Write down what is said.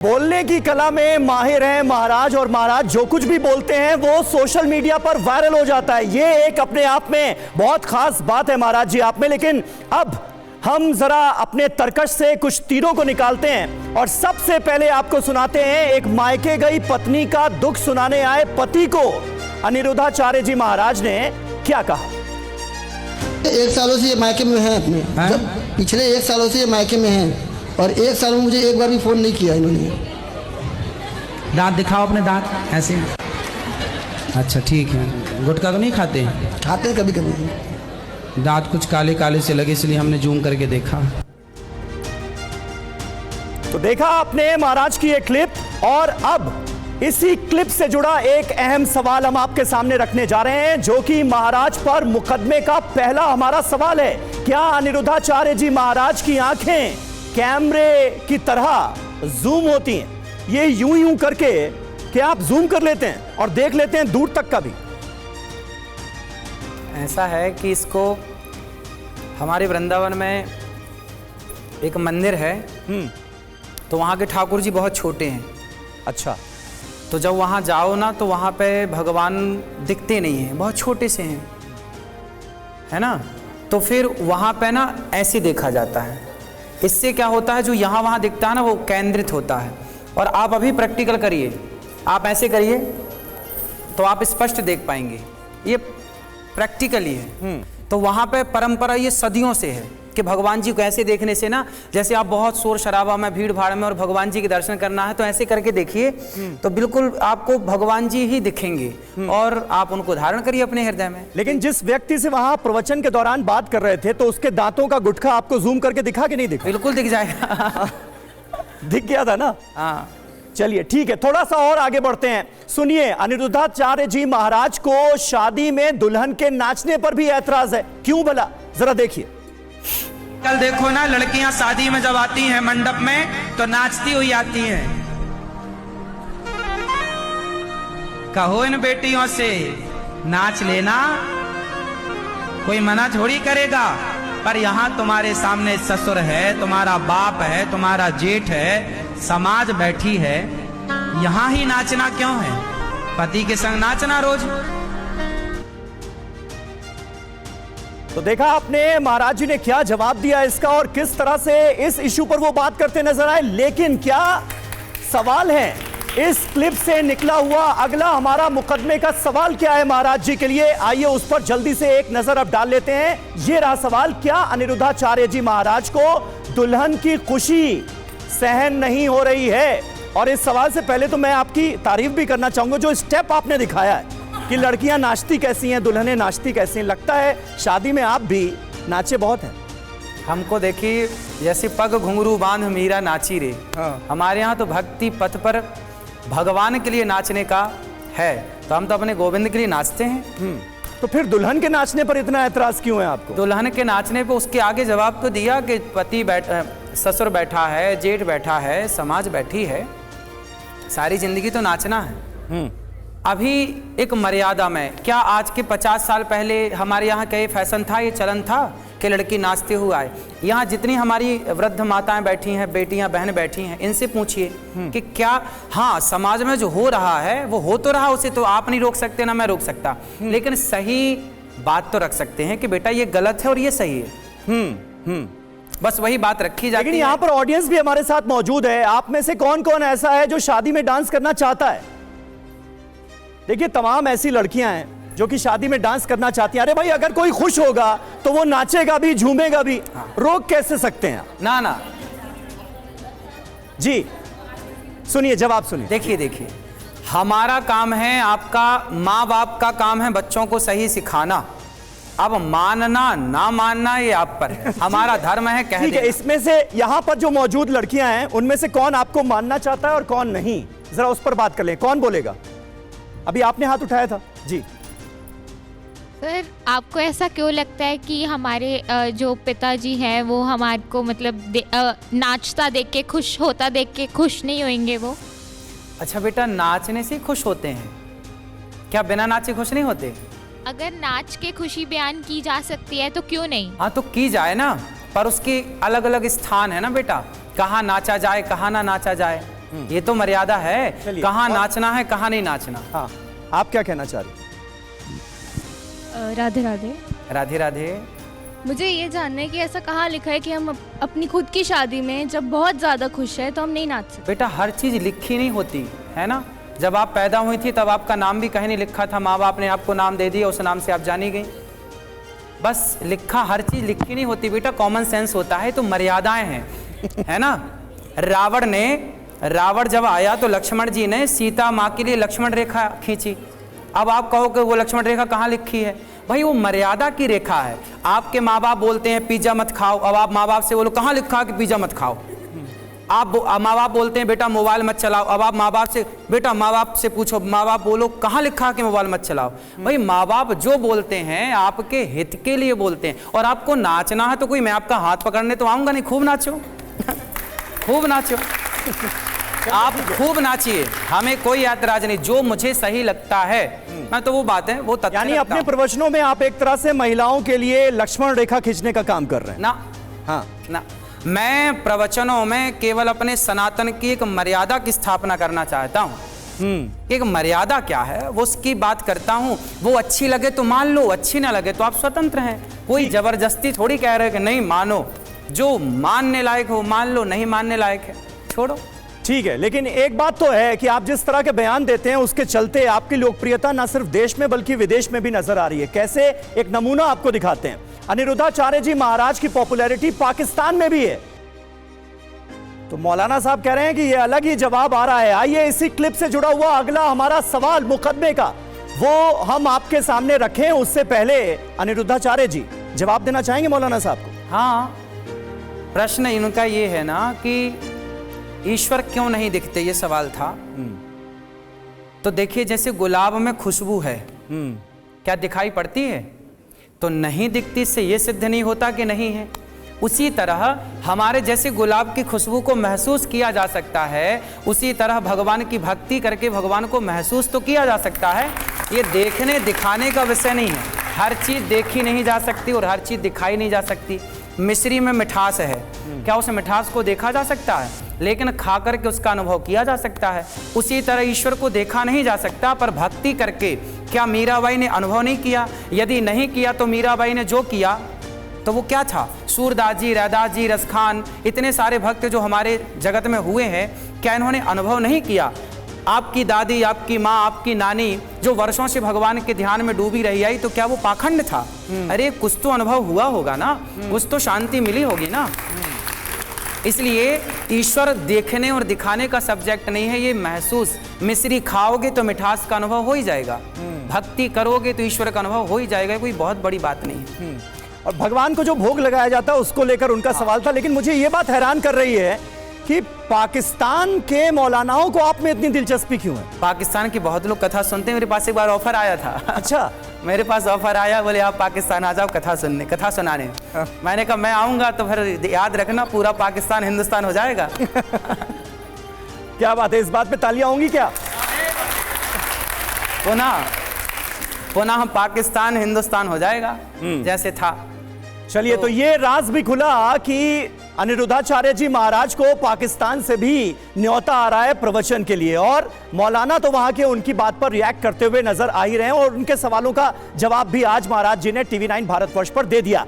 बोलने की कला में माहिर हैं महाराज, और महाराज जो कुछ भी बोलते हैं वो सोशल मीडिया पर वायरल हो जाता है। ये एक अपने आप में बहुत खास बात है महाराज जी आप में। लेकिन अब हम जरा अपने तर्कश से कुछ तीरों को निकालते हैं और सबसे पहले आपको सुनाते हैं एक मायके गई पत्नी का दुख सुनाने आए पति को अनिरुद्धाचार्य जी महाराज ने क्या कहा। 1 सालों से ये मायके में हैं अपने, पिछले 1 सालों से ये मायके में हैं और 1 साल में मुझे एक बार भी फोन नहीं किया इन्होंने। दांत दिखाओ अपने दांत ऐसे। अच्छा ठीक है। गुटखा तो नहीं खाते? खाते हैं कभी कभी। दांत कुछ काले काले से लगे इसलिए हमने जूम करके देखा। तो देखा आपने महाराज की ये क्लिप, और अब इसी क्लिप से जुड़ा एक अहम सवाल हम आपके सामने रखने जा रहे हैं, जो कि महाराज पर मुकदमे का पहला हमारा सवाल है। क्या अनिरुद्धाचार्य जी महाराज की आंखें कैमरे की तरह जूम होती हैं? ये यूं करके क्या आप जूम कर लेते हैं और देख लेते हैं दूर तक का भी? ऐसा है कि इसको हमारे वृंदावन में एक मंदिर है, तो वहाँ के ठाकुर जी बहुत छोटे हैं। अच्छा। तो जब वहाँ जाओ ना तो वहाँ पे भगवान दिखते नहीं हैं, बहुत छोटे से हैं, है ना। तो फिर वहाँ पे ना ऐसे देखा जाता है। इससे क्या होता है, जो यहाँ वहाँ दिखता है ना वो केंद्रित होता है। और आप अभी प्रैक्टिकल करिए, आप ऐसे करिए तो आप स्पष्ट देख पाएंगे। ये प्रैक्टिकली है। तो वहाँ पे परंपरा ये सदियों से है कि भगवान जी को ऐसे देखने से ना, जैसे आप बहुत शोर शराबा में भीड़ भाड़ में और भगवान जी के दर्शन करना है तो ऐसे करके देखिए, तो बिल्कुल आपको भगवान जी ही दिखेंगे और आप उनको धारण करिए अपने हृदय में। लेकिन जिस व्यक्ति से वहां प्रवचन के दौरान बात कर रहे थे, तो उसके दांतों का गुटखा आपको जूम करके दिखा कि नहीं दिखा? बिल्कुल दिख जाएगा। दिख गया था ना? हाँ। चलिए ठीक है, थोड़ा सा और आगे बढ़ते हैं। सुनिए, अनिरुद्धाचार्य जी महाराज को शादी में दुल्हन के नाचने पर भी ऐतराज है। क्यों भला, जरा देखिए। कल देखो ना, लड़कियां शादी में जब आती हैं मंडप में तो नाचती हुई आती हैं। कहो इन बेटियों से नाच लेना, कोई मना थोड़ी करेगा। पर यहां तुम्हारे सामने ससुर है, तुम्हारा बाप है, तुम्हारा जेठ है, समाज बैठी है, यहां ही नाचना क्यों है? पति के संग नाचना रोज। तो देखा आपने महाराज जी ने क्या जवाब दिया इसका, और किस तरह से इस इशू पर वो बात करते नजर आए। लेकिन क्या सवाल है इस क्लिप से निकला हुआ अगला हमारा मुकदमे का सवाल क्या है महाराज जी के लिए? आइए उस पर जल्दी से एक नजर अब डाल लेते हैं। ये रहा सवाल, क्या अनिरुद्धाचार्य जी महाराज को दुल्हन की खुशी सहन नहीं हो रही है? और इस सवाल से पहले तो मैं आपकी तारीफ भी करना चाहूंगा, जो स्टेप आपने दिखाया है कि लड़कियां नाचती कैसी हैं, दुल्हनें नाचती कैसी हैं। लगता है शादी में आप भी नाचे बहुत हैं। हमको देखिए, जैसे पग घुंघरू बांध मीरा नाची रे। हमारे यहाँ तो भक्ति पथ पर भगवान के लिए नाचने का है, तो हम तो अपने गोविंद के लिए नाचते हैं। तो फिर दुल्हन के नाचने पर इतना ऐतराज क्यों है आपको? दुल्हन के नाचने पे उसके आगे जवाब तो दिया कि पति ससुर बैठा है, जेठ बैठा है, समाज बैठी है, सारी जिंदगी तो नाचना है। अभी एक मर्यादा में, क्या आज के 50 साल पहले हमारे यहाँ का ये फैशन था, ये चलन था कि लड़की नाचते हुए आए? यहाँ जितनी हमारी वृद्ध माताएं बैठी हैं, बेटियां बहन बैठी हैं, इनसे पूछिए कि क्या, हाँ समाज में जो हो रहा है वो हो तो रहा, उसे तो आप नहीं रोक सकते ना मैं रोक सकता, लेकिन सही बात तो रख सकते हैं कि बेटा ये गलत है और ये सही है। बस वही बात रखी जाती है। लेकिन यहाँ पर ऑडियंस भी हमारे साथ मौजूद है। आप में से कौन कौन ऐसा है जो शादी में डांस करना चाहता है? देखिए, तमाम ऐसी लड़कियां हैं जो कि शादी में डांस करना चाहती हैं। अरे भाई, अगर कोई खुश होगा तो वो नाचेगा भी, झूमेगा भी। रोक कैसे सकते हैं? ना जी सुनिए, जवाब सुनिए। देखिए, हमारा काम है, आपका माँ बाप का काम है बच्चों को सही सिखाना। अब मानना ना मानना ये आप पर है, हमारा धर्म है कह ठीक है। इसमें से यहाँ पर जो मौजूद लड़कियां हैं उनमें से कौन आपको मानना चाहता है और कौन नहीं, जरा उस पर बात कर लें। कौन बोलेगा? अभी आपने हाथ उठाया था जी। सर, आपको ऐसा क्यों लगता है कि हमारे जो पिताजी हैं वो हमारे को मतलब नाचता देख के, खुश होता देख के खुश नहीं होंगे वो? अच्छा बेटा, नाचने से खुश होते हैं क्या? बिना नाचे खुश नहीं होते? अगर नाच के खुशी बयान की जा सकती है तो क्यों नहीं? हाँ तो की जाए ना, पर उसके अलग अलग स्थान है ना बेटा। कहाँ नाचा जाए, कहाँ ना नाचा जाए। ये तो मर्यादा है, चलिए, कहाँ और- नाचना है कहाँ नहीं नाचना। हाँ, आप क्या कहना चाह रही हैं? राधे राधे। राधे राधे। मुझे ये जानना है कि ऐसा कहाँ लिखा है कि हम अपनी खुद की शादी में जब बहुत ज़्यादा खुश है तो हम नहीं नाच सकते। बेटा हर चीज लिखी नहीं होती है ना। जब आप पैदा हुई थी तब आपका नाम भी कहीं नहीं लिखा था, माँ बाप ने आपको नाम दे दिया, उस नाम से आप जानी गई। बस लिखा, हर चीज लिखी नहीं होती बेटा, कॉमन सेंस होता है। तो मर्यादाएं हैं, है ना। रावण जब आया तो लक्ष्मण जी ने सीता माँ के लिए लक्ष्मण रेखा खींची। अब आप कहो कि वो लक्ष्मण रेखा कहाँ लिखी है? भाई वो मर्यादा की रेखा है। आपके माँ बाप बोलते हैं पिज्जा मत खाओ, अब आप माँ बाप से बोलो कहाँ लिखा कि पिज्जा मत खाओ। आप माँ बाप बोलते हैं बेटा मोबाइल मत चलाओ, अब आप माँ बाप से पूछो, माँ बाप बोलो कहाँ लिखा कि मोबाइल मत चलाओ। भाई माँ बाप जो बोलते हैं आपके हित के लिए बोलते हैं। और आपको नाचना है तो कोई मैं आपका हाथ पकड़ने तो आऊंगा नहीं, खूब नाचो खूब नाचो, आप खूब नाचिए, हमें कोई ऐतराज नहीं, जो मुझे सही लगता है मैं तो वो बात है वो तथ्य यानी रखता अपने हूं। प्रवचनों में आप एक तरह से महिलाओं के लिए लक्ष्मण रेखा खींचने का काम कर रहे हैं ना हाँ, ना, मैं प्रवचनों में केवल अपने सनातन की एक मर्यादा की स्थापना करना चाहता हूँ। एक मर्यादा क्या है वो उसकी बात करता हूँ। वो अच्छी लगे तो मान लो, अच्छी ना लगे तो आप स्वतंत्र हैं। कोई जबरदस्ती थोड़ी कह रहे कि नहीं मानो, जो मानने लायक हो मान लो, नहीं मानने लायक है छोड़ो। ठीक है। लेकिन एक बात तो है कि आप जिस तरह के बयान देते हैं उसके चलते आपकी लोकप्रियता न सिर्फ देश में बल्कि विदेश में भी नजर आ रही है। कैसे, एक नमूना आपको दिखाते हैं। अनिरुद्धाचार्य जी महाराज की पॉपुलैरिटी पाकिस्तान में भी है। तो मौलाना साहब कह रहे हैं कि यह अलग ही जवाब आ रहा है। आइए इसी क्लिप से जुड़ा हुआ अगला हमारा सवाल मुकदमे का वो हम आपके सामने रखें। उससे पहले अनिरुद्धाचार्य जी जवाब देना चाहेंगे मौलाना साहब को? हाँ, प्रश्न इनका ये है ना कि ईश्वर क्यों नहीं दिखते, ये सवाल था। तो देखिए जैसे गुलाब में खुशबू है, क्या दिखाई पड़ती है? तो नहीं दिखती, इससे ये सिद्ध नहीं होता कि नहीं है। उसी तरह हमारे जैसे गुलाब की खुशबू को महसूस किया जा सकता है, उसी तरह भगवान की भक्ति करके भगवान को महसूस तो किया जा सकता है। ये देखने दिखाने का विषय नहीं है। हर चीज़ देखी नहीं जा सकती और हर चीज़ दिखाई नहीं जा सकती। मिश्री में मिठास है, क्या उस मिठास को देखा जा सकता है? लेकिन खा करके उसका अनुभव किया जा सकता है। उसी तरह ईश्वर को देखा नहीं जा सकता, पर भक्ति करके क्या मीराबाई ने अनुभव नहीं किया? यदि नहीं किया तो मीराबाई ने जो किया तो वो क्या था? सूरदास जी, रैदास जी, रसखान, इतने सारे भक्त जो हमारे जगत में हुए हैं, क्या इन्होंने अनुभव नहीं किया? आपकी दादी, आपकी माँ, आपकी नानी जो वर्षों से भगवान के ध्यान में डूबी रही आई, तो क्या वो पाखंड था? अरे कुछ तो अनुभव हुआ होगा ना, कुछ तो शांति मिली होगी ना। इसलिए ईश्वर देखने और दिखाने का सब्जेक्ट नहीं है, ये महसूस। मिश्री खाओगे तो मिठास का अनुभव हो ही जाएगा, भक्ति करोगे तो ईश्वर का अनुभव हो ही जाएगा, कोई बहुत बड़ी बात नहीं है। और भगवान को जो भोग लगाया जाता है उसको लेकर उनका सवाल था। लेकिन मुझे ये बात हैरान कर रही है कि पाकिस्तान के मौलानाओं को आप में इतनी दिलचस्पी क्यों है? पाकिस्तान के बहुत लोग कथा सुनते हैं। मेरे पास एक बार ऑफर आया था। अच्छा, मेरे पास ऑफर आया, बोले आप पाकिस्तान आ जाओ कथा सुनने, कथा सुनाने। मैंने कहा मैं आऊँगा तो फिर याद रखना पूरा पाकिस्तान हिंदुस्तान हो जाएगा। क्या बात है, इस बात पे तालियां होंगी क्या? पुनः हम पाकिस्तान हिंदुस्तान हो जाएगा जैसे था। चलिए, तो ये राज भी खुला कि अनिरुद्धाचार्य जी महाराज को पाकिस्तान से भी न्योता आ रहा है प्रवचन के लिए, और मौलाना तो वहां के उनकी बात पर रिएक्ट करते हुए नजर आ ही रहे हैं और उनके सवालों का जवाब भी आज महाराज जी ने TV9 भारतवर्ष पर दे दिया।